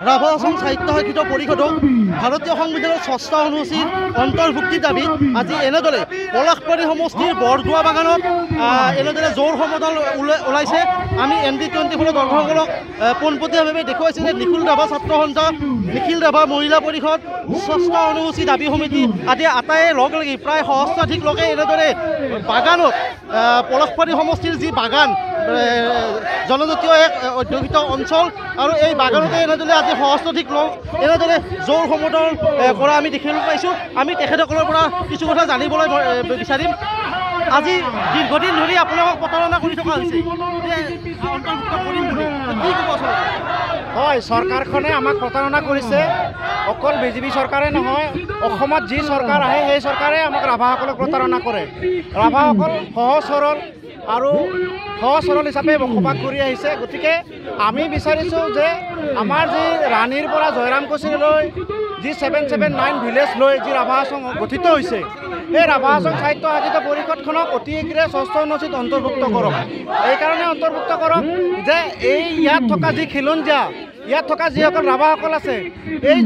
ৰাভা অসম সাহিত্য সাহিত্য পৰিষদক ভাৰতীয় সংবিধানৰ ৬ষ্ঠ অনুসূচীৰ অন্তৰ্ভুক্তিৰ দাবীত আজি এনেদৰে পলাশবাৰী সমষ্টিৰ বৰদোৱা বাগানত এনেদৰে জোৰ সমদল ওলাইছে। আমি ND24 দৰ্শকসকলক পোনপটীয়াভাৱে দেখুৱাইছোঁ যে নিখিল ৰাভা ছাত্ৰ সন্থা, নিখিল ৰাভা মহিলা পৰিষদ, ৬ষ্ঠ অনুসূচী দাবী সমিতি আদি আটাইয়ে লগ লাগি প্ৰায় সহস্ৰাধিক লোকে এনেদৰে বাগানত পলাশবাৰী সমষ্টিৰ যি বাগান জনজাতীয় এক অধ্যুষিত অঞ্চল আৰু এই বাগানতে এনেদৰে আজি সহস্ৰাধিক লোক এনেদৰে জোৰ সমদল কৰা আমি দেখিবলৈ পাইছোঁ। আমি তেখেতসকলৰ পৰা কিছু কথা জানিবলৈ বিচাৰিম। আজি দীৰ্ঘদিন ধৰি আপোনালোকক প্ৰতাৰণা কৰি থকা হৈছে, অন্তৰ্ভুক্ত কৰিম বুলি কি ক'ব? হয়, চৰকাৰখনে আমাক প্ৰতাৰণা কৰিছে। অকল বিজেপি চৰকাৰে নহয়, অসমত যি চৰকাৰ আহে সেই চৰকাৰে আমাক ৰাভাসকলক প্ৰতাৰণা কৰে। ৰাভাসকল সহজ সৰল আৰু সহজ সৰল হিচাপে বসবাস কৰি আহিছে। গতিকে আমি বিচাৰিছোঁ যে আমাৰ যি ৰাণীৰ পৰা জয়ৰাম কোচীলৈ যি 779 ভিলেজ লৈ যি ৰাভা আশ্ৰম গঠিত হৈছে, এই ৰাভা আশ্ৰম সাহিত্য সাহিত্য পৰিষদখনক অতি শীঘ্ৰে ৬ষ্ঠ অনুসূচীত অন্তৰ্ভুক্ত কৰক। এইকাৰণে অন্তৰ্ভুক্ত কৰক যে ইয়াত থকা যি খিলঞ্জীয়া, ইয়াত থকা যিসকল ৰাভাসকল আছে, এই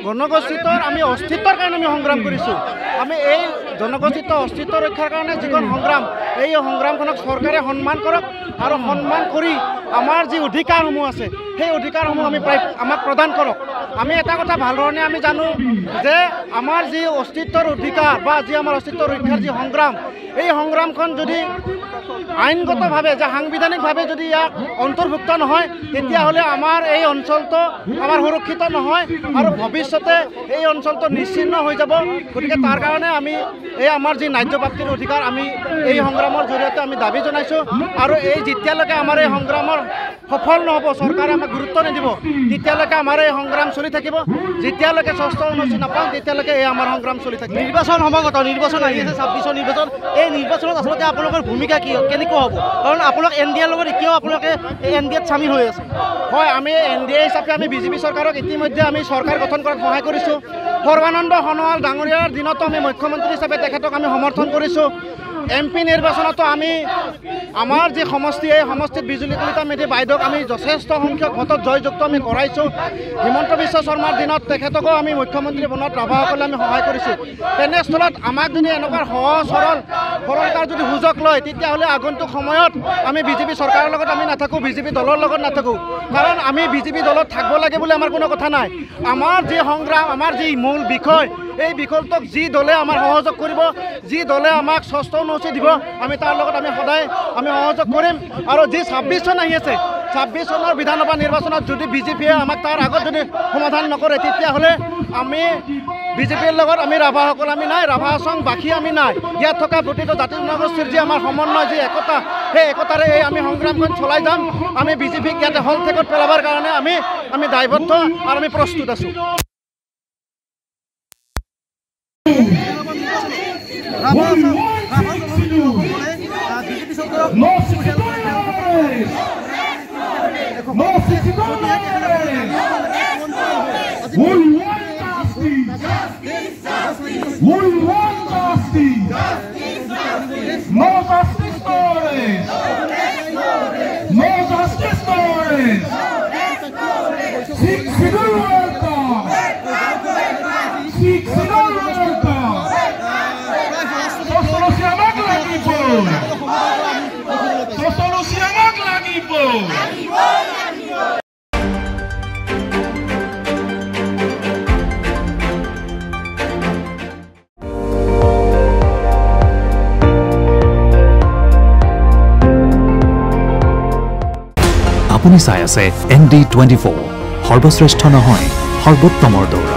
জনগোষ্ঠীটোৰ আমি অস্তিত্বৰ কাৰণে আমি সংগ্ৰাম কৰিছোঁ। আমি এই জনগোষ্ঠীটো অস্তিত্ব ৰক্ষাৰ কাৰণে যিখন সংগ্ৰাম, এই সংগ্ৰামখনক চৰকাৰে সন্মান কৰক আৰু সন্মান কৰি আমাৰ যি অধিকাৰসমূহ আছে সেই অধিকাৰসমূহ আমাক প্ৰদান কৰক। আমি এটা কথা ভালধৰণে আমি জানো যে আমাৰ যি অস্তিত্বৰ অধিকাৰ বা যি আমাৰ অস্তিত্ব ৰক্ষাৰ যি সংগ্ৰাম, এই সংগ্ৰামখন যদি আইনগতভাৱে যে সাংবিধানিকভাৱে যদি ইয়াক অন্তৰ্ভুক্ত নহয়, তেতিয়াহ'লে আমাৰ এই অঞ্চলটো আমাৰ সুৰক্ষিত নহয় আৰু ভৱিষ্যতে এই অঞ্চলটো নিশ্চিন্ন হৈ যাব। গতিকে তাৰ কাৰণে আমি এই আমাৰ যি ন্যায্যপ্ৰাপ্তিৰ অধিকাৰ আমি এই সংগ্ৰামৰ জৰিয়তে আমি দাবী জনাইছোঁ। আৰু এই যেতিয়ালৈকে আমাৰ এই সংগ্ৰামৰ সফল নহ'ব, চৰকাৰে আমাক গুৰুত্ব নিদিব, তেতিয়ালৈকে আমাৰ এই সংগ্ৰাম চলি থাকিব। যেতিয়ালৈকে ৬ষ্ঠ অনুসূচী নাপাওঁ তেতিয়ালৈকে এই আমাৰ সংগ্ৰাম চলি থাকিব। নিৰ্বাচন সমাগত, নিৰ্বাচন আহি আছে, ২৬ৰ নিৰ্বাচন। এই নিৰ্বাচনত আচলতে আপোনালোকৰ ভূমিকা কেনেকুৱা হ'ব? কাৰণ আপোনালোক NDAৰ লগত এতিয়াও আপোনালোকে NDAত চামিল হৈ আছে। হয়, আমি NDA হিচাপে আমি বিজেপি চৰকাৰক ইতিমধ্যে আমি চৰকাৰ গঠন কৰাত সহায় কৰিছোঁ। সৰ্বানন্দ সোণোৱাল ডাঙৰীয়াৰ দিনতো আমি মুখ্যমন্ত্ৰী হিচাপে তেখেতক আমি সমৰ্থন কৰিছোঁ। MP নিৰ্বাচনতো আমি আমাৰ যি সমষ্টি, এই সমষ্টিত বিজুলী কলিতা মেধি বাইদেউক আমি যথেষ্ট সংখ্যক ভোটত জয়যুক্ত আমি কৰাইছোঁ। হিমন্ত বিশ্ব শৰ্মাৰ দিনত তেখেতকো আমি মুখ্যমন্ত্ৰী বনোৱাত ৰাভাসকলে আমি সহায় কৰিছোঁ। তেনেস্থলত আমাক যদি এনেকুৱা সহজ সৰলতাৰ যদি সুযোগ লয়, তেতিয়াহ'লে আগন্তুক সময়ত আমি বিজেপি চৰকাৰৰ লগত আমি নাথাকোঁ, বিজেপি দলৰ লগত নাথাকোঁ। কাৰণ আমি বিজেপি দলত থাকিব লাগে বুলি আমাৰ কোনো কথা নাই। আমাৰ যি সংগ্ৰাম, আমাৰ যি মূল বিষয়, এই বিষয়টোক যি দলে আমাৰ সহযোগ কৰিব, যি দলে আমাক ৬ষ্ঠ অনুসূচী দিব, আমি তাৰ লগত আমি সদায় আমি সহযোগ কৰিম। আৰু যি ২৬ চন আহি আছে, ২৬ চনৰ বিধানসভা নিৰ্বাচনত যদি বিজেপিয়ে আমাক তাৰ আগত যদি সমাধান নকৰে, তেতিয়াহ'লে আমি বিজেপিৰ লগত আমি ৰাভাসকল আমি নাই, ৰাভা আশ্ৰমবাসী আমি নাই। ইয়াত থকা প্ৰতিটো জাতি জনগোষ্ঠীৰ যি আমাৰ সমন্বয়, যি একতা, সেই একতাৰে এই আমি সংগ্ৰামখন চলাই যাম। আমি বিজেপিক ইয়াতে হল ঠেকত পেলাবৰ কাৰণে আমি দায়বদ্ধ আৰু আমি প্ৰস্তুত আছোঁ। আপুনি চাই আছে ND24 সৰ্বশ্ৰেষ্ঠ নহয় সৰ্বোত্তমৰ দৌৰ